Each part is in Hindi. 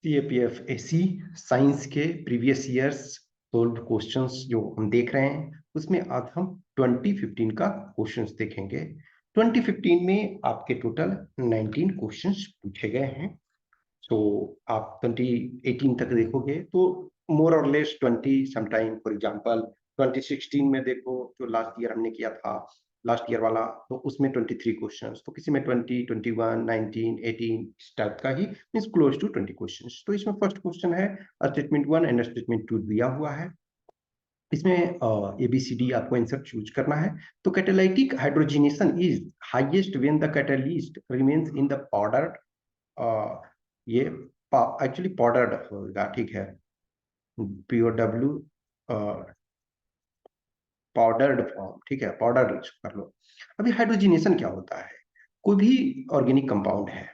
CAPF-AC साइंस के प्रीवियस ईयर्स सोल्व्ड क्वेश्चंस जो हम देख रहे हैं उसमें आज हम 2015 का क्वेश्चंस देखेंगे। 2015 में आपके टोटल 19 क्वेश्चंस पूछे गए हैं। सो आप 2018 तक देखोगे तो मोर और लेस 20 समटाइम। फॉर एग्जांपल 2016 में देखो जो लास्ट ईयर हमने किया था, लास्ट ईयर वाला, तो उसमें 23 क्वेश्चंस, तो किसी में 20, 21, 19, 18 इस टाइप का ही, मींस क्लोज टू 20 क्वेश्चंस। तो इसमें फर्स्ट क्वेश्चन है स्टेटमेंट 1 एंड स्टेटमेंट 2 दिया हुआ है। इसमें ABCD आपको आंसर चूज करना है। तो catalytic hydrogenation is highest when the catalyst remains in the powdered, ये एक्चुअली पाउडर्ड होगा, ठीक है, POW पाउडर्ड फॉर्म, ठीक है, पाउडर कर लो। अभी हाइड्रोजनेशन क्या होता है? कोई भी ऑर्गेनिक कंपाउंड है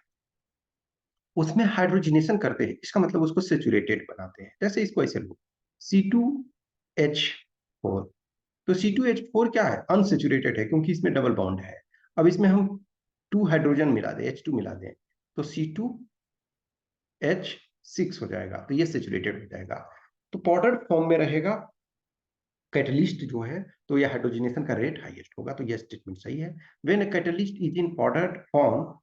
उसमें हाइड्रोजनेशन करते हैं, इसका मतलब उसको सेचुरेटेड बनाते हैं। जैसे इसको ऐसे लो C2H4, तो C2H4 क्या है? अनसेचुरेटेड है क्योंकि इसमें डबल बॉन्ड है। अब इसमें हम 2 हाइड्रोजन मिला दें, H2 मिला दें, तो C2H6 हो जाएगा, तो ये सेचुरेटेड हो जाएगा। तो पाउडर फॉर्म में रहेगा कैटलिस्ट जो है, तो ये हाइड्रोजनेशन का रेट हाईएस्ट होगा, तो ये स्टेटमेंट सही है। When catalyst is in powdered form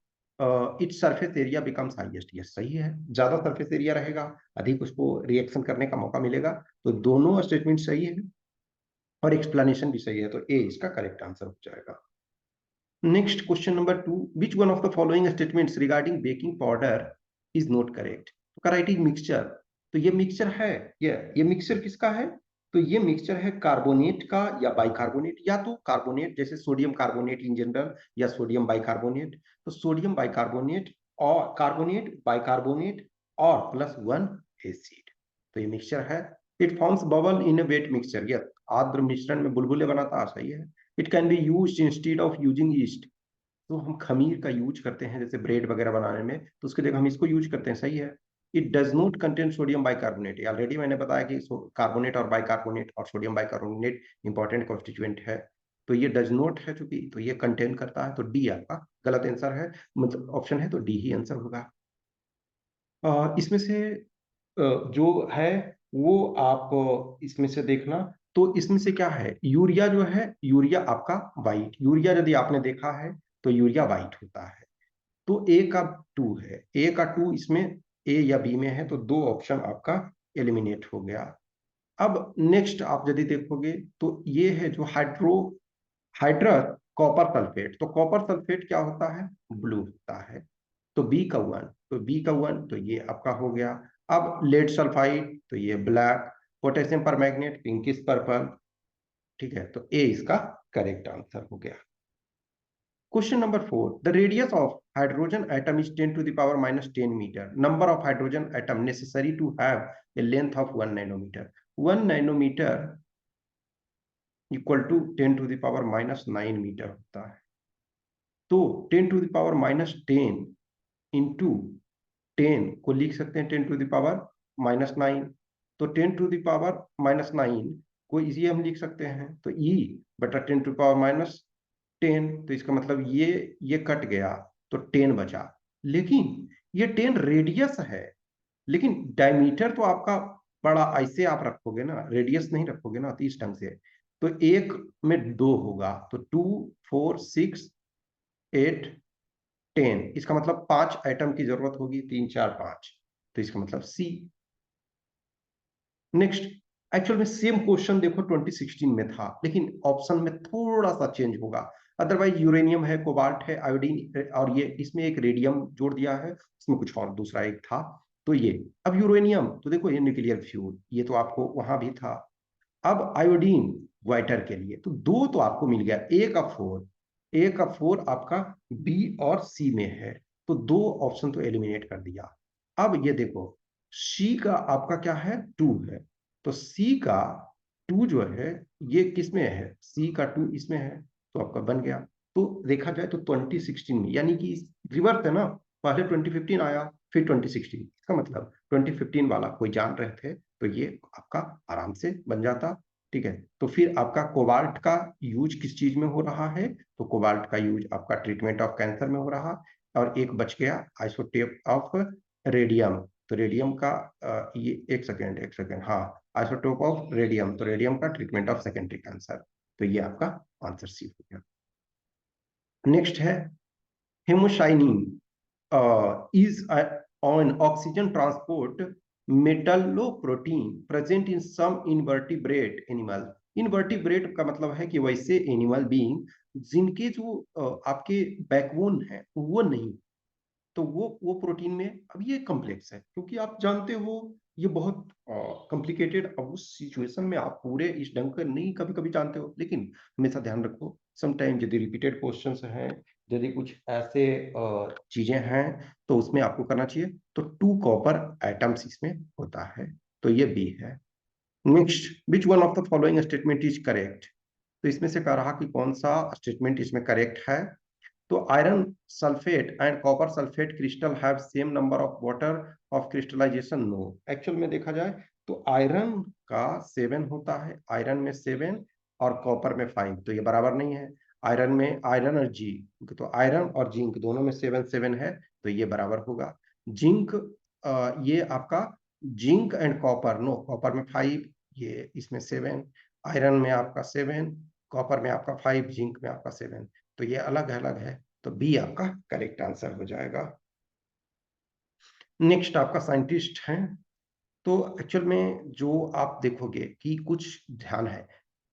its surface area becomes highest, ये सही है। ज्यादा सरफेस एरिया रहेगा, अधिक उसको रिएक्शन करने का मौका मिलेगा, तो दोनों स्टेटमेंट सही है और एक्सप्लेनेशन भी सही है, तो ए इसका करेक्ट आंसर हो जाएगा। Next question number 2, which one of the following statements regarding baking powder is not correct? तो कराइटिक मिक्सचर, तो ये मिक्सचर है, ये मिक्सचर किसका है? तो ये मिक्सचर है कार्बोनेट का या बाइकार्बोनेट, या तो कार्बोनेट जैसे सोडियम कार्बोनेट इन जनरल, या सोडियम बाइकार्बोनेट। तो सोडियम बाइकार्बोनेट और कार्बोनेट, बाइकार्बोनेट और प्लस 1 एसिड, तो ये मिक्सचर है। It forms bubble in a wet mixture, ये आर्द्र मिश्रण में बुलबुले बनाता, सही है। It can be used instead of using yeast, तो हम खमीर का यूज करते हैं जैसे ब्रेड वगैरह बनाने में, तो उसके जगह हम इसको यूज करते हैं, सही है। It does not contain sodium bicarbonate, already मैंने बताया कि कार्बोनेट और बाइकार्बोनेट और सोडियम बाइकार्बोनेट इंपॉर्टेंट कॉन्स्टिट्यूएंट है, तो ये डज नॉट है चूंकि, तो ये कंटेन करता है, तो डी आपका गलत आंसर है, मतलब ऑप्शन है तो डी ही आंसर होगा। इसमें से जो है वो आप इसमें से देखना, तो इसमें से क्या है, यूरिया जो है, यूरिया आपका वाइट, यूरिया यदि आपने देखा है तो यूरिया वाइट होता है। तो ए का 2 है, ए का 2 इसमें ए या बी में है, तो 2 ऑप्शन आपका एलिमिनेट हो गया। अब नेक्स्ट आप यदि देखोगे तो ये है जो हाइड्रस कॉपर सल्फेट, तो कॉपर सल्फेट क्या होता है? ब्लू होता है, तो बी का 1, तो बी का 1, तो ये आपका हो गया। अब लेड सल्फाइड, तो ये black, potassium permanganate pinkish purple, ठीक है, तो ए इसका करेक्ट आंसर हो गया। Question number 4. The radius of hydrogen atom is 10 to the power minus 10 meter. Number of hydrogen atom necessary to have a length of 1 nanometer. 1 nanometer equal to 10 to the power minus 9 metre होता है। तो 10 to the power minus 10 into 10 को लिख सकते हैं 10 to the power minus 9। तो 10 to the power minus 9 को इसी हम लिख सकते हैं, तो E बटा 10 to the power minus 10, तो इसका मतलब ये कट गया, तो 10 बचा। लेकिन ये 10 रेडियस है, लेकिन डायमीटर तो आपका बड़ा, ऐसे आप रखोगे ना, रेडियस नहीं रखोगे ना, तो इस ढंग से, तो एक में 2 होगा, तो 2, 4, 6, 8, 10, इसका मतलब 5 एटम की जरूरत होगी, 3, 4, 5, तो इसका मतलब सी। नेक्स्ट, एक्चुअल में सेम क्वेश्चन देखो 2016 में था, लेकिन ऑप्शन में थोड़ा सा चेंज होगा। अदरवाइज यूरेनियम है, कोबाल्ट है, आयोडीन, और ये इसमें एक रेडियम जोड़ दिया है, इसमें कुछ और दूसरा एक था, तो ये। अब यूरेनियम तो देखो ये न्यूक्लियर फ्यूल, ये तो आपको वहां भी था। अब आयोडीन ग्वाइटर के लिए तो 2 तो आपको मिल गया, ए का 4 आपका बी और सी में है, तो 2 ऑप्शन तो एलिमिनेट कर दिया। अब ये देखो सी का आपका क्या है? 2 है, तो सी का 2 जो है ये किस में है? सी का 2 इसमें है, तो आपका बन गया। तो देखा जाए तो 2016 में, यानी कि रिवर्स है ना, पहले 2015 आया फिर 2016, इसका मतलब 2015 वाला कोई जान रहे थे तो ये आपका आराम से बन जाता, ठीक है। तो फिर आपका कोबाल्ट का यूज किस चीज में हो रहा है? तो कोबाल्ट का यूज आपका ट्रीटमेंट ऑफ कैंसर में हो रहा, और एक बच गया आइसोटेप ऑफ रेडियम, तो रेडियम का ये एक सेकेंड, हाँ, आइसोटोप ऑफ रेडियम, तो रेडियम का ट्रीटमेंट ऑफ सेकेंडरी कैंसर, तो ये आपका आंसर सी हो गया। नेक्स्ट है haemocyanin is on oxygen transport metalloprotein present in some invertebrate animal। Invertebrate का मतलब है कि वैसे एनिमल बीइंग जिनके जो आपके बैकबोन है वो नहीं, तो वो प्रोटीन में, अब ये कॉम्प्लेक्स है क्योंकि आप जानते हो ये बहुत कॉम्प्लिकेटेड, अब उस सिचुएशन में आप पूरे इस ढंग कर नहीं कभी कभी जानते हो, लेकिन हमेशा ध्यान रखो समटाइम यदि रिपीटेड क्वेश्चंस हैं, यदि कुछ ऐसे चीजें हैं तो उसमें आपको करना चाहिए। तो 2 कॉपर एटम्स इसमें होता है, तो ये बी है। Next, which one of the following statement is correct, तो इसमें से कह रहा कि कौन सा स्टेटमेंट इसमें करेक्ट है। तो iron sulphate and copper sulphate crystal have same number of water of crystallisation, no. Actual में देखा जाए तो आयरन का 7 होता है, आयरन में 7 और कॉपर में 5, तो ये बराबर नहीं है। आयरन में आयरन और जिंक, तो आयरन और जिंक दोनों में 7 है, तो ये बराबर होगा। जिंक ये आपका zinc and copper, no, copper में 5, ये इसमें 7, आयरन में आपका 7, कॉपर में आपका 5, जिंक में आपका 7, तो ये अलग अलग है, तो बी आपका करेक्ट आंसर हो जाएगा। नेक्स्ट आपका साइंटिस्ट है, तो एक्चुअल में जो आप देखोगे कि कुछ ध्यान है,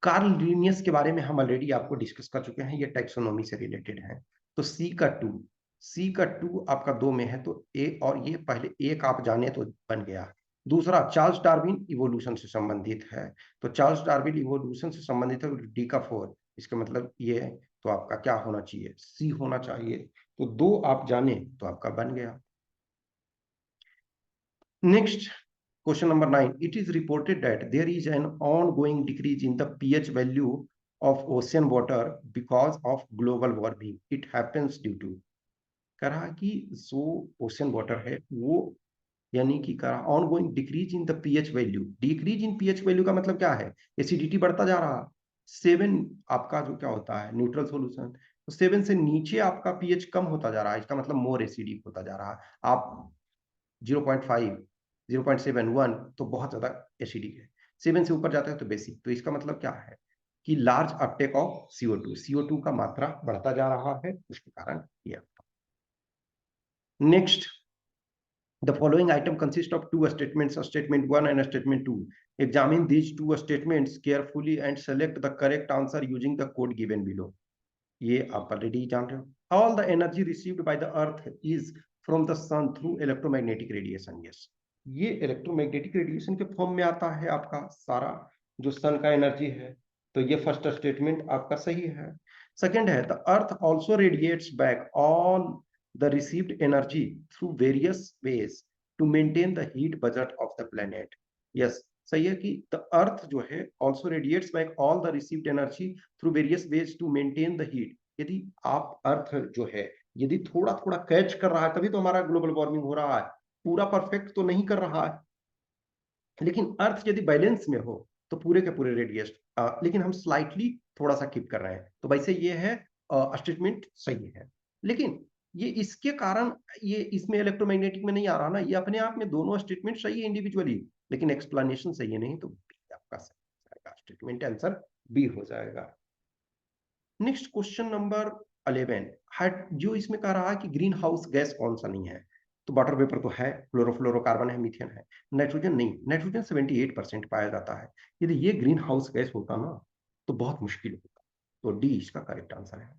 कार्ल लिनियस के बारे में हम ऑलरेडी आपको डिस्कस कर चुके हैं, ये टैक्सोनॉमी से रिलेटेड है। तो सी का 2 आपका 2 में है, तो ए और ये पहले एक आप जाने तो बन गया। दूसरा चार्ल्स डार्विन इवोल्यूशन से संबंधित है, तो चार्ल्स डार्विन इवोल्यूशन से संबंधित है, डी का 4, इसका मतलब ये है, तो आपका क्या होना चाहिए, सी होना चाहिए। तो 2 आप जाने तो आपका बन गया। Next, question number 9. It is reported that there is an ongoing decrease in the pH value of ocean water because of global warming. It happens due to, कह रहा कि जो ओशन वाटर है वो, यानी कि कह रहा ongoing decrease in the pH value. Decrease in pH value का मतलब क्या है, एसिडिटी बढ़ता जा रहा। 7 आपका जो क्या होता है न्यूट्रल सॉल्यूशन, तो 7 से नीचे आपका पीएच कम होता जा रहा है, इसका मतलब मोर एसिडिक होता जा रहा है। आप 0.5, 0.71 तो बहुत ज्यादा एसिडिक है, 7 से ऊपर जाता है तो बेसिक, तो इसका मतलब क्या है कि लार्ज अपटेक ऑफ CO2 का मात्रा बढ़ता जा रहा है, उसके कारण ये। Next, the following item consists of 2 statements, statement 1 and statement 2. Examine these 2 statements carefully and select the correct answer using the code given below. ये आप ऑलरेडी जान रहे हो। All the energy received by the earth is from the sun through electromagnetic radiation, yes, ये इलेक्ट्रोमैग्नेटिक रेडिएशन के फॉर्म में आता है आपका सारा जो सन का एनर्जी है, तो ये फर्स्ट स्टेटमेंट आपका सही है। सेकंड है, the earth also radiates back all the received energy through various ways to maintain the heat budget of the planet, yes, सही है कि द अर्थ जो है also radiates back all the received energy through various ways to maintain the heat. यदि आप अर्थ जो है यदि थोड़ा थोड़ा कैच कर रहा है तभी तो हमारा ग्लोबल वार्मिंग हो रहा है, पूरा परफेक्ट तो नहीं कर रहा है। लेकिन अर्थ यदि बैलेंस में हो तो पूरे के पूरे रेडियस, लेकिन हम स्लाइटली थोड़ा सा कीप कर रहे हैं, तो वैसे ये है स्टेटमेंट सही है। लेकिन ये इसके कारण ये इसमें इलेक्ट्रोमैग्नेटिक में नहीं आ रहा ना, ये अपने आप में दोनों स्टेटमेंट सही है इंडिविजुअली, लेकिन एक्सप्लेनेशन सही है नहीं, तो आपका स्टेटमेंट आंसर बी हो जाएगा। नेक्स्ट क्वेश्चन नंबर 11, जो इसमें कह रहा है कि ग्रीन हाउस गैस कौन सा नहीं है, तो वाटर वेपर तो है, क्लोरोफ्लोरोकार्बन है, मीथेन है, नाइट्रोजन नहीं, नाइट्रोजन 78% पाया जाता है। यदि ये ग्रीन हाउस गैस होता ना तो बहुत मुश्किल होता, तो डी इसका करेक्ट आंसर है।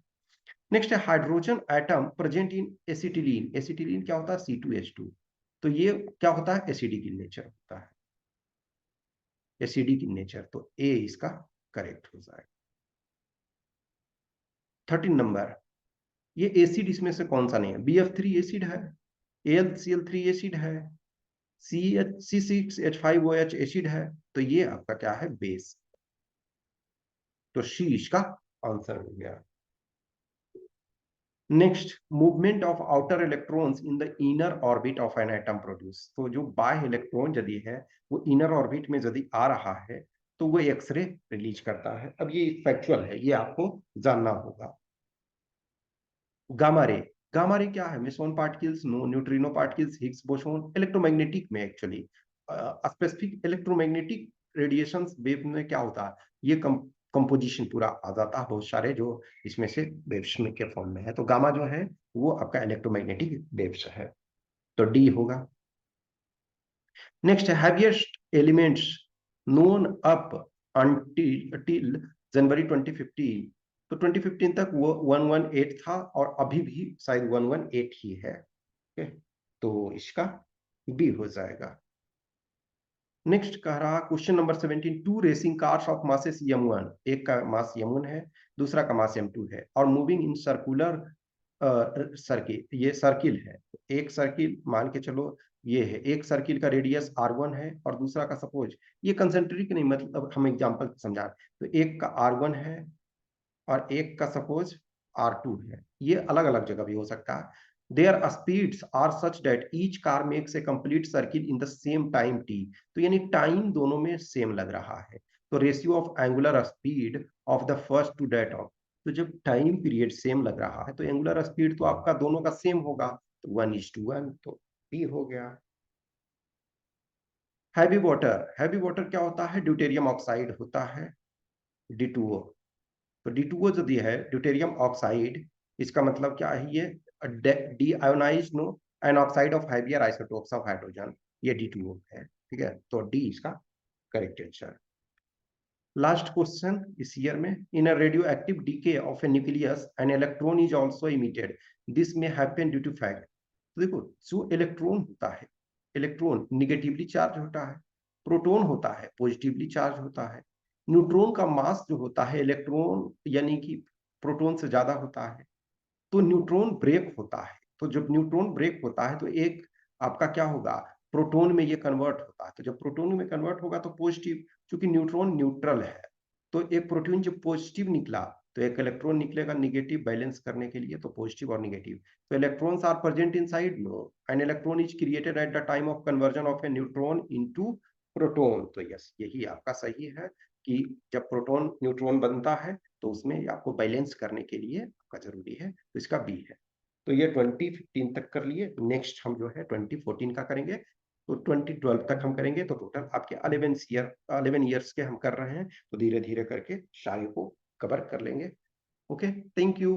नेक्स्ट है hydrogen atom present in acetylene, acetylene क्या होता है, C2H2, तो ये क्या होता है, एसिडिक इन नेचर होता है, एसिडिक इन नेचर, तो ए इसका करेक्ट हो जाएगा। 13 नंबर, ये एसिड इसमें से कौन सा नहीं है, BF3 एसिड है, AlCl3 एसिड है, C6H5OH एसिड है, तो ये आपका क्या है, बेस, तो सी इसका आंसर हो गया। Next, movement of outer electrons in the inner orbit of an atom produce, तो जो बाह्य इलेक्ट्रॉन यदि है वो इनर ऑर्बिट में यदि आ रहा है तो वो एक्सरे रिलीज करता है। अब ये फैक्चुअल है, ये आपको जानना होगा। गामा रे, गामा रे क्या है? Meson particles, no neutrino particles, Higgs boson, electromagnetic में actually specific electromagnetic radiations wave में क्या होता है, ये कंपोजिशन पूरा आ जाता है बहुत सारे जो इसमें से वेव्स में के फॉर्म में है। तो गामा जो है वो आपका इलेक्ट्रोमैग्नेटिक वेव्स है, तो डी होगा। नेक्स्ट है heaviest elements known up until जनवरी 2015। तो 2015 तक वो 118 था और अभी भी शायद 118 ही है। ओके, तो इसका बी हो जाएगा। नेक्स्ट कह रहा question number 17, two racing cars of masses m1, एक का मास m1 है, दूसरा का मास m2 है, और मूविंग इन सर्कुलर सर्किल, ये सर्किल है। एक सर्किल मान के चलो ये है, एक सर्किल का रेडियस r1 है और दूसरा का सपोज, ये कंसेंट्रिक नहीं, मतलब हम एग्जांपल समझा, तो एक का r1 है और एक का सपोज R2 है, ये अलग अलग जगह भी हो सकता है। Their speeds are such that each car makes a complete circle in the same time T. तो यानी टाइम दोनों में सेम लग रहा है। तो ratio of angular speed of the first to that of, तो जब टाइम पीरियड सेम लग रहा है तो एंगुलर स्पीड तो आपका दोनों का सेम होगा, तो 1:1, तो बी हो गया। हैवी वाटर क्या होता है? ड्यूटेरियम ऑक्साइड होता है, D2O। तो D2O जो दिया है ड्यूटेरियम ऑक्साइड, इसका मतलब क्या है? ये D ionize no an oxide of heavier isotopes of hydrogen, ये D2O है। ठीक है, तो डी इसका करेक्ट आंसर। लास्ट क्वेश्चन इस ईयर में, in a radioactive decay of a nucleus an electron is also emitted, this में हैपन ड्यू टू फैक्ट। तो देखो, जो इलेक्ट्रॉन होता है, इलेक्ट्रॉन निगेटिवली चार्ज होता है, प्रोटॉन होता है पॉजिटिवली चार्ज होता है, न्यूट्रॉन का मास जो होता है इलेक्ट्रॉन यानी कि प्रोटॉन से ज्यादा होता है, तो न्यूट्रॉन ब्रेक होता है। तो जब न्यूट्रॉन ब्रेक होता है तो एक आपका क्या होगा, प्रोटॉन में ये कन्वर्ट होता है। तो जब प्रोटॉन में कन्वर्ट होगा तो पॉजिटिव, क्योंकि न्यूट्रॉन न्यूट्रल है, तो एक प्रोटॉन जब पॉजिटिव निकला तो एक इलेक्ट्रॉन निकलेगा निगेटिव बैलेंस करने के लिए, तो पॉजिटिव और निगेटिव। तो electrons are present inside, no, an electron is created at the time of conversion of a neutron into proton. तो यस, यही आपका सही है कि जब प्रोटॉन न्यूट्रॉन बनता है तो उसमें आपको बैलेंस करने के लिए आपका जरूरी है, तो इसका बी है। तो ये 2015 तक कर लिए, नेक्स्ट हम जो है 2014 का करेंगे, तो 2012 तक हम करेंगे। तो टोटल आपके 11 ईयर्स के हम कर रहे हैं, तो धीरे धीरे करके सारे को कवर कर लेंगे। Okay, thank you.